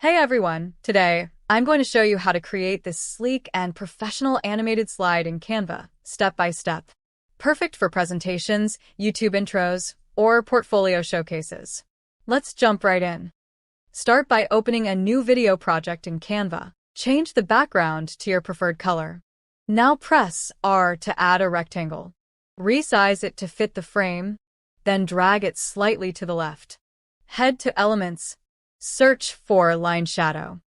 Hey everyone! Today, I'm going to show you how to create this sleek and professional animated slide in Canva, step by step. Perfect for presentations, YouTube intros, or portfolio showcases. Let's jump right in. Start by opening a new video project in Canva. Change the background to your preferred color. Now press R to add a rectangle. Resize it to fit the frame, then drag it slightly to the left. Head to Elements. Search for Line Shadow.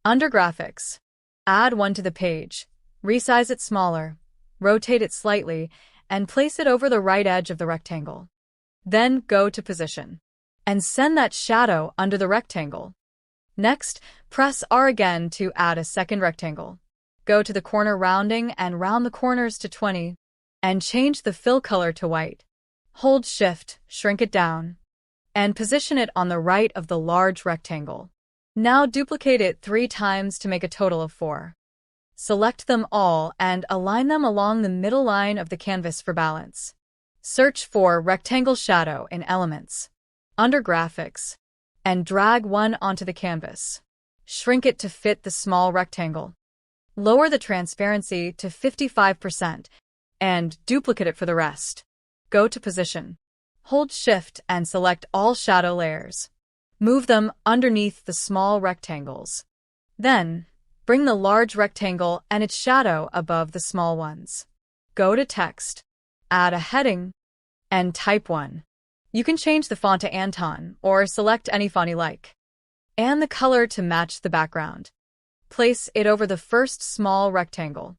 Under Graphics, add one to the page. Resize it smaller, rotate it slightly, and place it over the right edge of the rectangle. Then go to Position and send that shadow under the rectangle. Next, press R again to add a second rectangle. Go to the corner rounding and round the corners to 20, and change the fill color to white. Hold Shift, shrink it down, and position it on the right of the large rectangle. Now duplicate it 3 times to make a total of 4. Select them all and align them along the middle line of the canvas for balance. Search for Rectangle Shadow in Elements, under Graphics, and drag one onto the canvas. Shrink it to fit the small rectangle. Lower the transparency to 55% and duplicate it for the rest. Go to Position. Hold Shift and select all shadow layers. Move them underneath the small rectangles. Then, bring the large rectangle and its shadow above the small ones. Go to Text, add a heading, and type 1. You can change the font to Anton or select any font you like. And the color to match the background. Place it over the first small rectangle.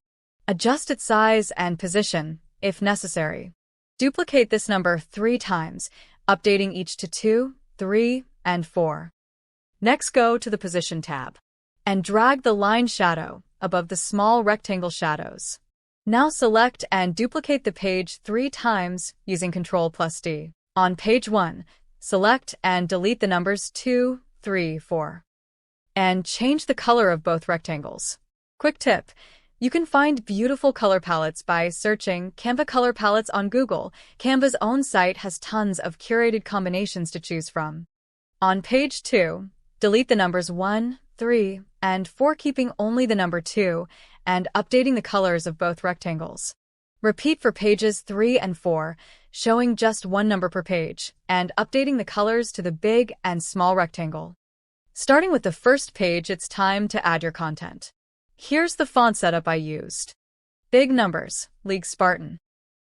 Adjust its size and position, if necessary. Duplicate this number 3 times, updating each to 2, 3, and 4. Next, go to the Position tab and drag the line shadow above the small rectangle shadows. Now select and duplicate the page 3 times using Ctrl+D. On page 1, select and delete the numbers 2, 3, 4. And change the color of both rectangles. Quick tip: you can find beautiful color palettes by searching Canva color palettes on Google. Canva's own site has tons of curated combinations to choose from. On page 2, delete the numbers 1, 3, and 4, keeping only the number 2, and updating the colors of both rectangles. Repeat for pages 3 and 4, showing just one number per page, and updating the colors to the big and small rectangle. Starting with the first page, it's time to add your content. Here's the font setup I used. Big numbers, League Spartan.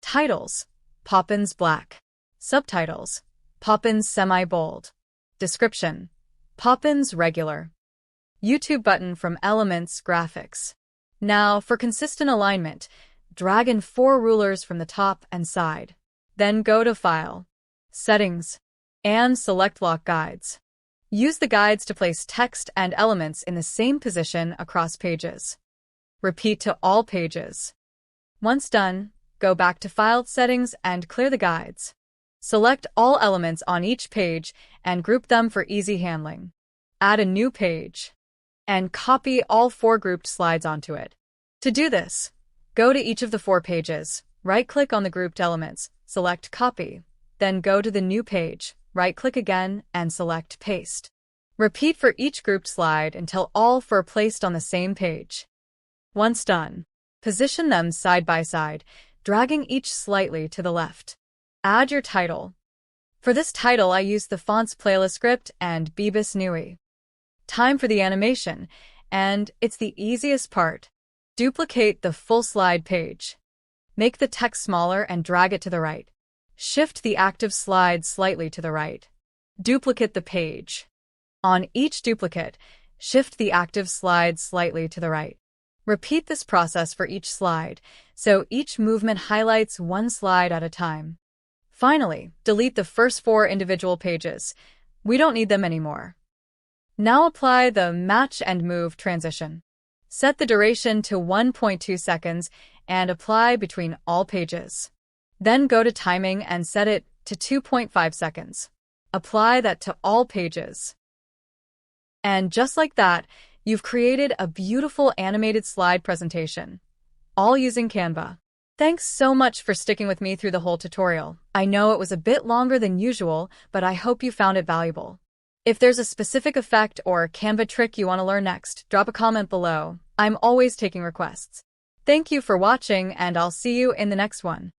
Titles, Poppins Black. Subtitles, Poppins Semi-Bold. Description, Poppins Regular. YouTube button from Elements Graphics. Now, for consistent alignment, drag in 4 rulers from the top and side. Then go to File, Settings, and select Lock Guides. Use the guides to place text and elements in the same position across pages. Repeat to all pages. Once done, go back to File Settings and clear the guides. Select all elements on each page and group them for easy handling. Add a new page and copy all 4 grouped slides onto it. To do this, go to each of the 4 pages, right-click on the grouped elements, select Copy, then go to the new page, right-click again, and select Paste. Repeat for each grouped slide until all 4 are placed on the same page. Once done, position them side by side, dragging each slightly to the left. Add your title. For this title, I used the fonts Playlist Script and Bebis Neue. Time for the animation, and it's the easiest part. Duplicate the full slide page. Make the text smaller and drag it to the right. Shift the active slide slightly to the right. Duplicate the page. On each duplicate, shift the active slide slightly to the right. Repeat this process for each slide, so each movement highlights one slide at a time. Finally, delete the first 4 individual pages. We don't need them anymore. Now apply the Match and Move transition. Set the duration to 1.2 seconds and apply between all pages. Then go to Timing and set it to 2.5 seconds. Apply that to all pages. And just like that, you've created a beautiful animated slide presentation, all using Canva. Thanks so much for sticking with me through the whole tutorial. I know it was a bit longer than usual, but I hope you found it valuable. If there's a specific effect or Canva trick you want to learn next, drop a comment below. I'm always taking requests. Thank you for watching, and I'll see you in the next one.